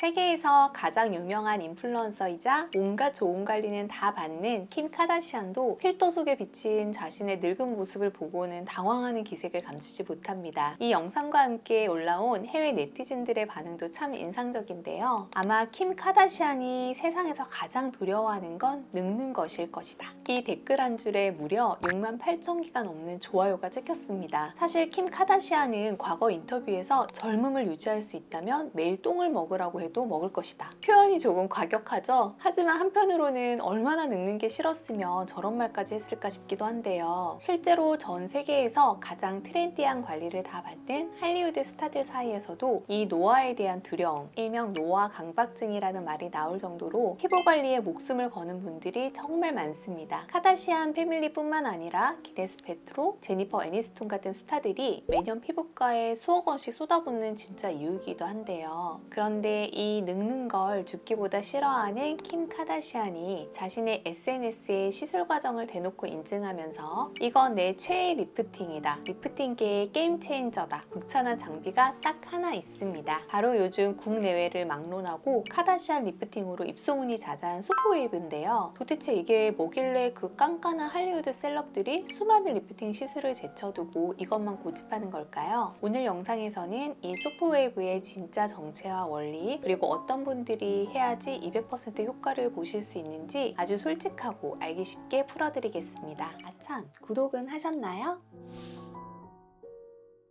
세계에서 가장 유명한 인플루언서이자 온갖 좋은 관리는 다 받는 킴 카다시안도 필터 속에 비친 자신의 늙은 모습을 보고는 당황하는 기색을 감추지 못합니다. 이 영상과 함께 올라온 해외 네티즌들의 반응도 참 인상적인데요. 아마 킴 카다시안이 세상에서 가장 두려워하는 건 늙는 것일 것이다. 이 댓글 한 줄에 무려 6만 8천 개가 넘는 좋아요가 찍혔습니다. 사실 킴 카다시안은 과거 인터뷰에서 젊음을 유지할 수 있다면 매일 똥을 먹으라고 해도 먹을 것이다. 표현이 조금 과격하죠? 하지만 한편으로는 얼마나 늙는 게 싫었으면 저런 말까지 했을까 싶기도 한데요. 실제로 전 세계에서 가장 트렌디한 관리를 다 받는 할리우드 스타들 사이에서도 이 노화에 대한 두려움, 일명 노화 강박증이라는 말이 나올 정도로 피부 관리에 목숨을 거는 분들이 정말 많습니다. 카다시안 패밀리뿐만 아니라 기네스 패트로, 제니퍼 애니스톤 같은 스타들이 매년 피부과에 수억 원씩 쏟아붓는 진짜 이유이기도 한데요. 그런데 이 늙는 걸 죽기보다 싫어하는 킴 카다시안이 자신의 SNS에 시술 과정을 대놓고 인증하면서 이건 내 최애 리프팅이다. 리프팅계의 게임 체인저다. 극찬한 장비가 딱 하나 있습니다. 바로 요즘 국내외를 막론하고 카다시안 리프팅으로 입소문이 자자한 소프웨이브인데요. 도대체 이게 뭐길래 그 깐깐한 할리우드 셀럽들이 수많은 리프팅 시술을 제쳐두고 이것만 고집하는 걸까요? 오늘 영상에서는 이 소프웨이브의 진짜 정체와 원리, 그리고 어떤 분들이 해야지 200% 효과를 보실 수 있는지 아주 솔직하고 알기 쉽게 풀어드리겠습니다. 아참, 구독은 하셨나요?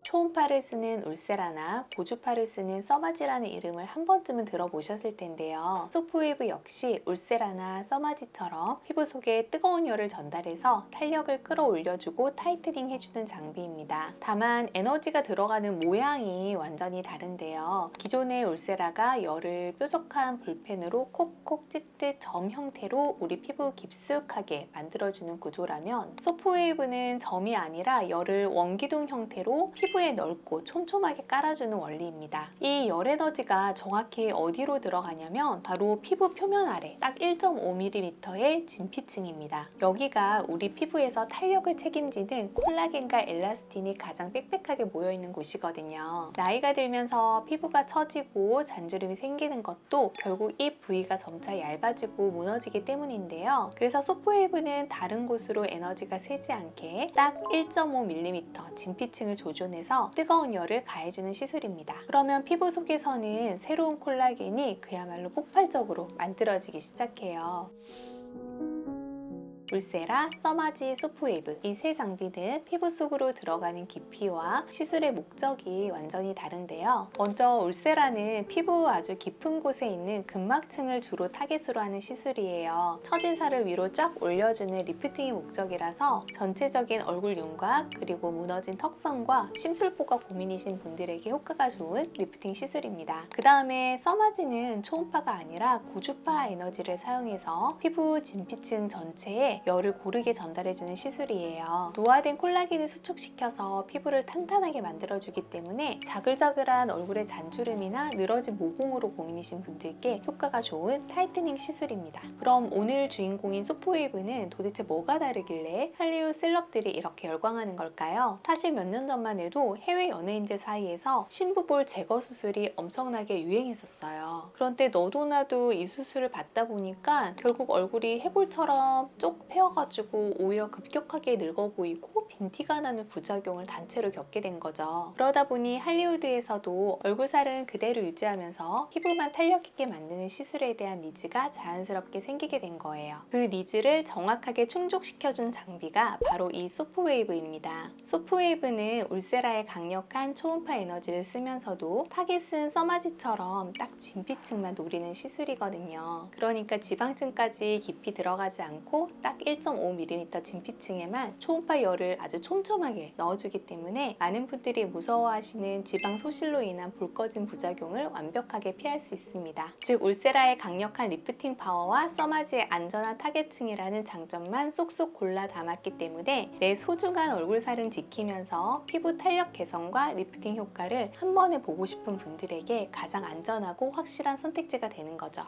초음파를 쓰는 울세라나 고주파를 쓰는 써마지라는 이름을 한 번쯤은 들어보셨을 텐데요. 소프웨이브 역시 울세라나 써마지처럼 피부 속에 뜨거운 열을 전달해서 탄력을 끌어올려주고 타이트닝 해주는 장비입니다. 다만 에너지가 들어가는 모양이 완전히 다른데요. 기존의 울세라가 열을 뾰족한 볼펜으로 콕콕 찢듯 점 형태로 우리 피부 깊숙하게 만들어주는 구조라면 소프웨이브는 점이 아니라 열을 원기둥 형태로 피부에 넓고 촘촘하게 깔아주는 원리입니다. 이 열 에너지가 정확히 어디로 들어가냐면 바로 피부 표면 아래 딱 1.5mm의 진피층입니다. 여기가 우리 피부에서 탄력을 책임지는 콜라겐과 엘라스틴이 가장 빽빽하게 모여있는 곳이거든요. 나이가 들면서 피부가 처지고 잔주름이 생기는 것도 결국 이 부위가 점차 얇아지고 무너지기 때문인데요. 그래서 소프웨이브는 다른 곳으로 에너지가 새지 않게 딱 1.5mm 진피층을 조준해서 뜨거운 열을 가해주는 시술입니다. 그러면 피부 속에서는 새로운 콜라겐이 그야말로 폭발적으로 만들어지기 시작해요. 울세라, 써마지, 소프웨이브 이 세 장비는 피부 속으로 들어가는 깊이와 시술의 목적이 완전히 다른데요. 먼저 울세라는 피부 아주 깊은 곳에 있는 근막층을 주로 타겟으로 하는 시술이에요. 처진 살을 위로 쫙 올려주는 리프팅이 목적이라서 전체적인 얼굴 윤곽 그리고 무너진 턱선과 심술보가 고민이신 분들에게 효과가 좋은 리프팅 시술입니다. 그 다음에 써마지는 초음파가 아니라 고주파 에너지를 사용해서 피부 진피층 전체에 열을 고르게 전달해주는 시술이에요. 노화된 콜라겐을 수축시켜서 피부를 탄탄하게 만들어주기 때문에 자글자글한 얼굴의 잔주름이나 늘어진 모공으로 고민이신 분들께 효과가 좋은 타이트닝 시술입니다. 그럼 오늘 주인공인 소프웨이브는 도대체 뭐가 다르길래 할리우드 셀럽들이 이렇게 열광하는 걸까요? 사실 몇 년 전만 해도 해외 연예인들 사이에서 신부볼 제거 수술이 엄청나게 유행했었어요. 그런데 너도 나도 이 수술을 받다 보니까 결국 얼굴이 해골처럼 쪽 펴가지고 오히려 급격하게 늙어 보이고 빈티가 나는 부작용을 단체로 겪게 된 거죠. 그러다 보니 할리우드에서도 얼굴살은 그대로 유지하면서 피부만 탄력 있게 만드는 시술에 대한 니즈가 자연스럽게 생기게 된 거예요. 그 니즈를 정확하게 충족시켜준 장비가 바로 이 소프웨이브입니다. 소프웨이브는 울세라의 강력한 초음파 에너지를 쓰면서도 타겟은 써마지처럼 딱 진피층만 노리는 시술이거든요. 그러니까 지방층까지 깊이 들어가지 않고 딱 1.5mm 진피층에만 초음파 열을 아주 촘촘하게 넣어주기 때문에 많은 분들이 무서워하시는 지방 소실로 인한 볼 꺼진 부작용을 완벽하게 피할 수 있습니다. 즉 울세라의 강력한 리프팅 파워와 써마지의 안전한 타겟층이라는 장점만 쏙쏙 골라 담았기 때문에 내 소중한 얼굴살은 지키면서 피부 탄력 개선과 리프팅 효과를 한 번에 보고 싶은 분들에게 가장 안전하고 확실한 선택지가 되는 거죠.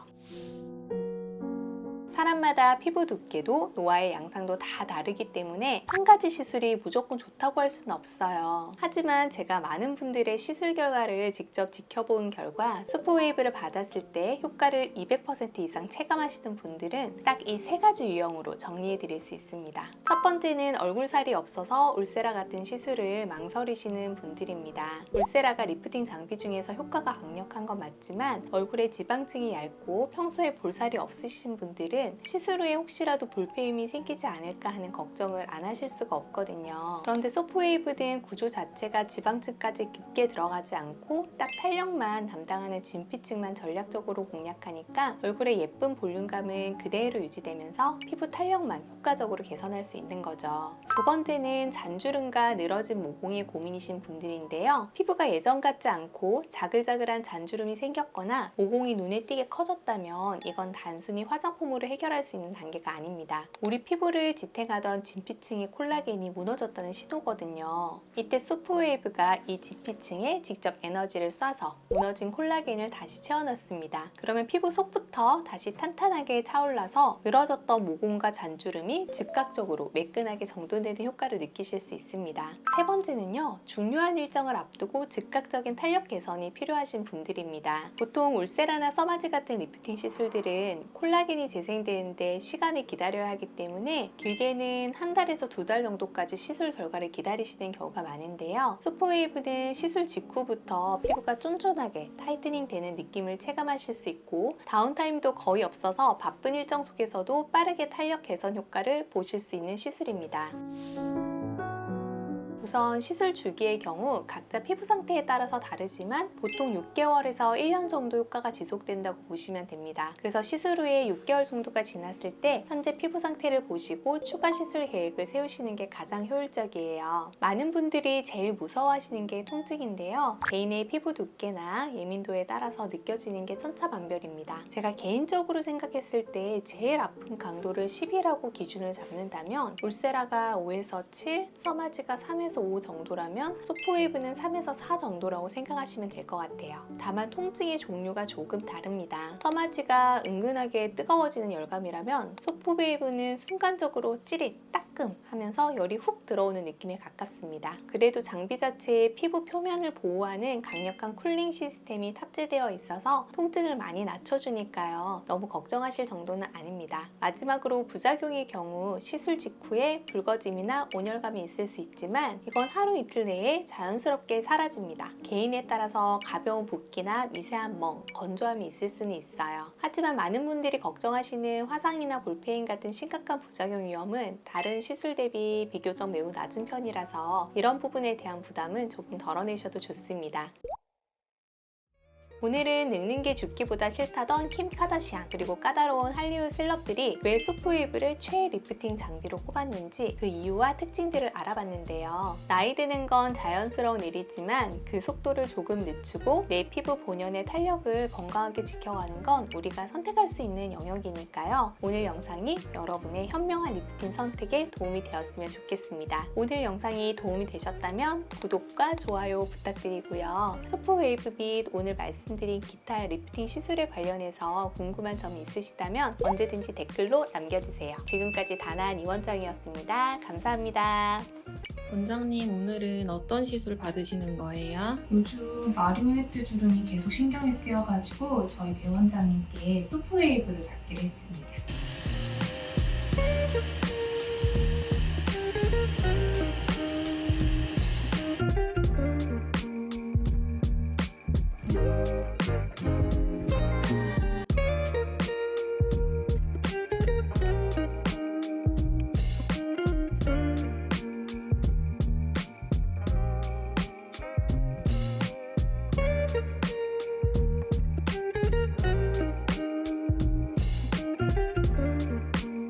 사람마다 피부 두께도 노화의 양상도 다 다르기 때문에 한 가지 시술이 무조건 좋다고 할 수는 없어요. 하지만 제가 많은 분들의 시술 결과를 직접 지켜본 결과 소프웨이브를 받았을 때 효과를 200% 이상 체감하시는 분들은 딱 이 세 가지 유형으로 정리해 드릴 수 있습니다. 첫 번째는 얼굴살이 없어서 울세라 같은 시술을 망설이시는 분들입니다. 울세라가 리프팅 장비 중에서 효과가 강력한 건 맞지만 얼굴에 지방층이 얇고 평소에 볼살이 없으신 분들은 시술 후에 혹시라도 볼페임이 생기지 않을까 하는 걱정을 안 하실 수가 없거든요. 그런데 소프웨이브는 구조 자체가 지방층까지 깊게 들어가지 않고 딱 탄력만 담당하는 진피층만 전략적으로 공략하니까 얼굴의 예쁜 볼륨감은 그대로 유지되면서 피부 탄력만 효과적으로 개선할 수 있는 거죠. 두 번째는 잔주름과 늘어진 모공이 고민이신 분들인데요. 피부가 예전 같지 않고 자글자글한 잔주름이 생겼거나 모공이 눈에 띄게 커졌다면 이건 단순히 화장품으로 해결할 수 있는 단계가 아닙니다. 우리 피부를 지탱하던 진피층의 콜라겐이 무너졌다는 신호거든요. 이때 소프웨이브가 이 진피층에 직접 에너지를 쏴서 무너진 콜라겐을 다시 채워넣습니다. 그러면 피부 속부터 다시 탄탄하게 차올라서 늘어졌던 모공과 잔주름이 즉각적으로 매끈하게 정돈되는 효과를 느끼실 수 있습니다. 세 번째는요, 중요한 일정을 앞두고 즉각적인 탄력 개선이 필요하신 분들입니다. 보통 울세라나 서마지 같은 리프팅 시술들은 콜라겐이 재생되는데 시간을 기다려야 하기 때문에 길게는 한 달에서 두 달 정도까지 시술 결과를 기다리시는 경우가 많은데요. 소프웨이브는 시술 직후부터 피부가 쫀쫀하게 타이트닝 되는 느낌을 체감하실 수 있고 다운타임도 거의 없어서 바쁜 일정 속에서도 빠르게 탄력 개선 효과를 보실 수 있는 시술입니다. 우선 시술 주기의 경우 각자 피부 상태에 따라서 다르지만 보통 6개월에서 1년 정도 효과가 지속된다고 보시면 됩니다. 그래서 시술 후에 6개월 정도가 지났을 때 현재 피부 상태를 보시고 추가 시술 계획을 세우시는 게 가장 효율적이에요. 많은 분들이 제일 무서워하시는 게 통증인데요. 개인의 피부 두께나 예민도에 따라서 느껴지는 게 천차만별입니다. 제가 개인적으로 생각했을 때 제일 아픈 강도를 10이라고 기준을 잡는다면 울세라가 5에서 7, 서마지가 3에서 5 정도라면 소프웨이브는 3에서 4 정도라고 생각하시면 될 것 같아요. 다만 통증의 종류가 조금 다릅니다. 서마지가 은근하게 뜨거워지는 열감이라면 소프웨이브는 순간적으로 찌릿, 따끔 하면서 열이 훅 들어오는 느낌에 가깝습니다. 그래도 장비 자체에 피부 표면을 보호하는 강력한 쿨링 시스템이 탑재되어 있어서 통증을 많이 낮춰주니까요. 너무 걱정하실 정도는 아닙니다. 마지막으로 부작용의 경우 시술 직후에 붉어짐이나 온열감이 있을 수 있지만 이건 하루 이틀 내에 자연스럽게 사라집니다. 개인에 따라서 가벼운 붓기나 미세한 멍, 건조함이 있을 수는 있어요. 하지만 많은 분들이 걱정하시는 화상이나 볼페인 같은 심각한 부작용 위험은 다른 시술 대비 비교적 매우 낮은 편이라서 이런 부분에 대한 부담은 조금 덜어내셔도 좋습니다. 오늘은 늙는 게 죽기보다 싫다던 킴 카다시안 그리고 까다로운 할리우드 셀럽들이 왜 소프웨이브를 최애 리프팅 장비로 꼽았는지 그 이유와 특징들을 알아봤는데요. 나이 드는 건 자연스러운 일이지만 그 속도를 조금 늦추고 내 피부 본연의 탄력을 건강하게 지켜가는 건 우리가 선택할 수 있는 영역이니까요. 오늘 영상이 여러분의 현명한 리프팅 선택에 도움이 되었으면 좋겠습니다. 오늘 영상이 도움이 되셨다면 구독과 좋아요 부탁드리고요. 소프웨이브 및 오늘 말씀드린 기타 리프팅 시술에 관련해서 궁금한 점이 있으시다면 언제든지 댓글로 남겨주세요. 지금까지 다나한 이원장이었습니다. 감사합니다. 원장님, 오늘은 어떤 시술 받으시는 거예요? 요즘 마리오네트 주름이 계속 신경이 쓰여가지고 저희 배원장님께 소프웨이브를 받기로 했습니다.